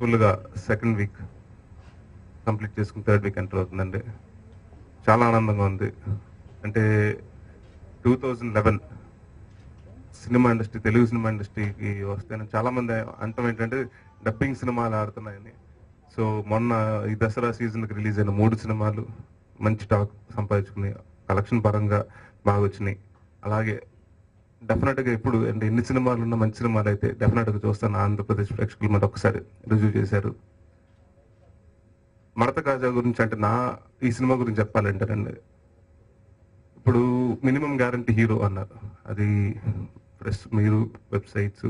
సక్సెస్ఫుల్గా second week complete చేసుకుని third week enter అవుతుందండి. చాలా ఆనందంగా ఉంది. అంటే 2011 సినిమా ఇండస్ట్రీ, తెలుగు సినిమా ఇండస్ట్రీకి వస్తే చాలామంది అంటాం ఏంటంటే డబ్బింగ్ సినిమాలు ఆడుతున్నాయని. సో మొన్న ఈ దసరా సీజన్కి రిలీజ్ అయిన 3 సినిమాలు మంచి టాక్ సంపాదించుకున్నాయి, కలెక్షన్ పరంగా బాగా వచ్చినాయి. అలాగే డెఫినెట్గా ఇప్పుడు అంటే ఎన్ని సినిమాలు ఉన్న మంచి సినిమాలు అయితే డెఫినెట్గా చూస్తాను. ఆంధ్రప్రదేశ్ ప్రేక్షకులు మరి ఒకసారి రుజువు చేశారు. మడత కాజా గురించి అంటే ఈ సినిమా గురించి చెప్పాలంటేనండి, ఇప్పుడు మినిమం గ్యారంటీ హీరో అన్నారు. అది ప్రెస్, మీరు websites,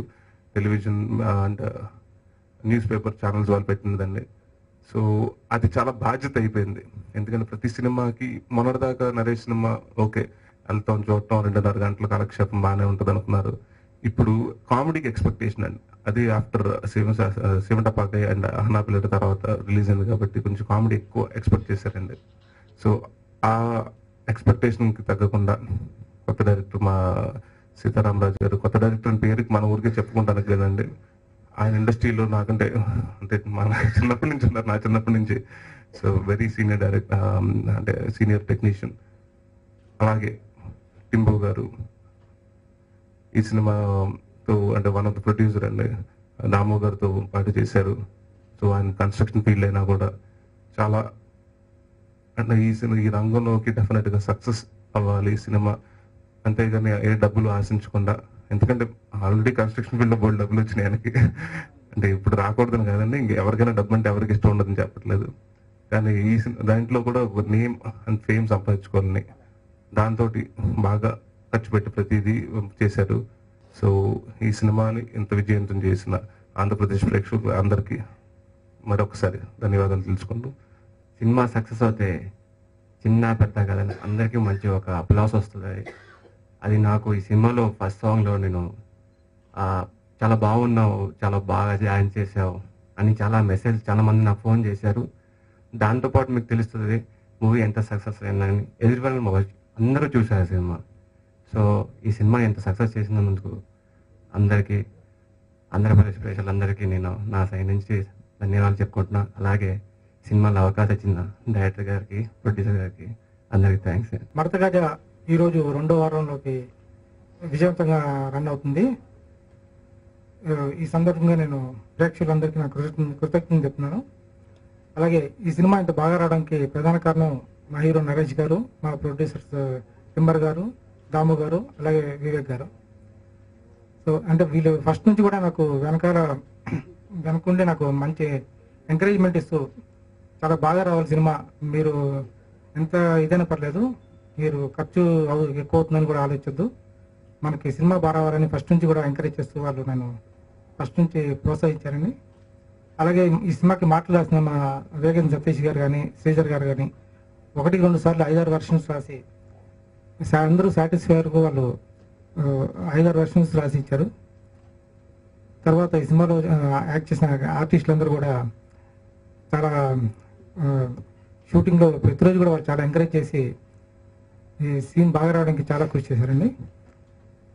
television and news paper channels వాళ్ళు పెట్టినదండి. సో అది చాలా బాధ్యత అయిపోయింది. ఎందుకంటే ప్రతి సినిమాకి మొన్నటిదాకా నరేష్ సినిమా ఓకే వెళ్తాం చూడటం 2.5 గంటల కాలక్షేపం బాగానే ఉంటుంది అనుకున్నారు. ఇప్పుడు కామెడీకి ఎక్స్పెక్టేషన్ అండి. అది ఆఫ్టర్ శివంటపాక అండ్ అహనా పిల్లల తర్వాత రిలీజ్ అయింది కాబట్టి కొంచెం కామెడీ ఎక్కువ ఎక్స్పెక్ట్ చేశారండి. సో ఆ ఎక్స్పెక్టేషన్కి తగ్గకుండా కొత్త డైరెక్టర్ మా సీతారామరాజు గారు, కొత్త డైరెక్టర్ అని పేరుకి మన ఊరికే చెప్పుకుంటానికి లేదండి. ఆయన ఇండస్ట్రీలో నాకంటే అంటే మన చిన్నప్పటి నుంచి ఉన్నారు, నా చిన్నప్పటి నుంచి. సో వెరీ సీనియర్ డైరెక్టర్, అంటే సీనియర్ టెక్నీషియన్. అలాగే టింబో గారు ఈ సినిమాతో అంటే వన్ ఆఫ్ ద ప్రొడ్యూసర్ అండి, దామో గారితో పాటు చేశారు. సో ఆయన కన్స్ట్రక్షన్ ఫీల్డ్ అయినా కూడా చాలా అంటే ఈ రంగంలోకి డెఫినెట్గా సక్సెస్ అవ్వాలి ఈ సినిమా. అంతేగాని ఏ డబ్బులు ఆశించకుండా, ఎందుకంటే ఆల్రెడీ కన్స్ట్రక్షన్ ఫీల్డ్లో బోల్డ్ డబ్బులు వచ్చినాయి ఆయనకి. అంటే ఇప్పుడు రాకూడదని కాదండి, ఎవరికైనా డబ్బు అంటే ఎవరికి ఇష్టం ఉండదని చెప్పట్లేదు. కానీ దాంట్లో కూడా ఒక నేమ్ అండ్ ఫేమ్ సంపాదించుకోవాలని దాంతో బాగా ఖర్చు పెట్టి ప్రతిదీ చేశారు. సో ఈ సినిమాని ఇంత విజయవంతం చేసిన ఆంధ్రప్రదేశ్ ప్రేక్షకులు అందరికీ మరొకసారి ధన్యవాదాలు తెలుసుకుంటూ, సినిమా సక్సెస్ అవుతే చిన్న పెద్ద కదండి అందరికీ మంచి ఒక అప్లాస్ వస్తుంది. అది నాకు ఈ సినిమాలో ఫస్ట్ సాంగ్లో నేను చాలా బాగున్నావు, చాలా బాగా జాయిన్ చేసావు అని చాలా మెసేజ్ చాలా మంది నాకు ఫోన్ చేశారు. దాంతోపాటు మీకు తెలుస్తుంది మూవీ ఎంత సక్సెస్ అయిందని. ఎదురు అందరూ చూశారు సినిమా. సో ఈ సినిమా ఎంత సక్సెస్ చేసినందుకు అందరికీ, ఆంధ్రప్రదేశ్ ప్రజలందరికీ నేను నా సైడ్ నుంచి ధన్యవాదాలు చెప్పుకుంటున్నా. అలాగే సినిమాలో అవకాశం ఇచ్చిన డైరెక్టర్ గారికి, ప్రొడ్యూసర్ గారికి అందరికీ థ్యాంక్స్. మడత కాజా ఈరోజు 2వ వారంలోకి విజయవంతంగా రన్ అవుతుంది. ఈ సందర్భంగా నేను ప్రేక్షకులందరికీ నా కృతజ్ఞతలు చెప్తున్నాను. అలాగే ఈ సినిమా ఇంత బాగా రావడానికి ప్రధాన కారణం మా హీరో నరేష్ గారు, మా ప్రొడ్యూసర్స్ టింబర్ గారు, దాము గారు, అలాగే వివేక్ గారు. సో అంటే వీళ్ళు ఫస్ట్ నుంచి కూడా నాకు వెనకుండే నాకు మంచి ఎంకరేజ్మెంట్ ఇస్తూ చాలా బాగా రావాలి సినిమా, మీరు ఎంత ఇదైనా పర్లేదు, మీరు ఖర్చు ఎక్కువ అవుతుందని కూడా ఆలోచించద్దు, మనకి సినిమా బాగా రావాలని ఫస్ట్ నుంచి కూడా ఎంకరేజ్ చేస్తూ వాళ్ళు నన్ను ఫస్ట్ నుంచి ప్రోత్సహించారని. అలాగే ఈ సినిమాకి మాటలు రాసిన మా వేగన్ సతీష్ గారు కానీ, శ్రీధర్ గారు కానీ 1-2 సార్లు 5-6 వెర్షన్స్ రాసి అందరూ సాటిస్ఫై వరకు వాళ్ళు 5-6 వెర్షన్స్ రాసి ఇచ్చారు. తర్వాత ఈ సినిమాలో యాక్ట్ చేసిన ఆర్టిస్టులందరూ కూడా చాలా షూటింగ్లో ప్రతిరోజు కూడా వాళ్ళు చాలా ఎంకరేజ్ చేసి ఈ సీన్ బాగా రావడానికి చాలా కృషి చేశారండి.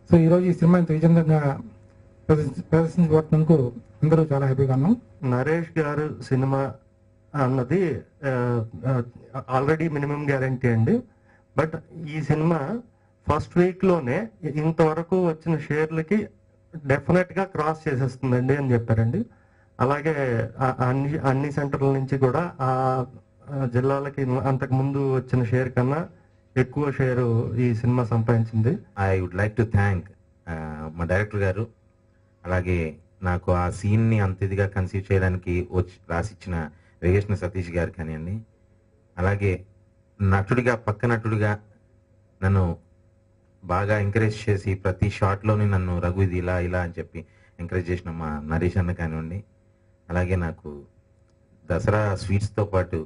సో ఈరోజు ఈ సినిమా ఇంత విజయంగా ప్రదర్శించబడుతున్నందుకు అందరూ చాలా హ్యాపీగా ఉన్నాం. నరేష్ గారు సినిమా అన్నది ఆల్రెడీ మినిమం గ్యారంటీ అండి. బట్ ఈ సినిమా ఫస్ట్ వీక్లోనే ఇంతవరకు వచ్చిన షేర్లకి డెఫినెట్గా క్రాస్ చేసేస్తుందండి అని చెప్పారండి. అలాగే అన్ని సెంటర్ల నుంచి కూడా ఆ జిల్లాలకి అంతకు ముందు వచ్చిన షేర్ కన్నా ఎక్కువ షేరు ఈ సినిమా సంపాదించింది. I would like to thank మా డైరెక్టర్ గారు, అలాగే నాకు ఆ సీన్ని అంత ఇదిగా కన్సీవ్ చేయడానికి రాసిచ్చిన వేగేశ్న సతీష్ గారు కానివ్వండి, అలాగే నటుడిగా పక్క నటుడిగా నన్ను బాగా ఎంకరేజ్ చేసి ప్రతి షాట్లోని నన్ను రఘు ఇది ఇలా ఇలా అని చెప్పి ఎంకరేజ్ చేసిన మా నరేష్ అన్న కానివ్వండి, అలాగే నాకు దసరా స్వీట్స్తో పాటు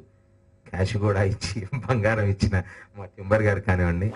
క్యాష్ కూడా ఇచ్చి బంగారం ఇచ్చిన మా టింబర్ గారు కానివ్వండి.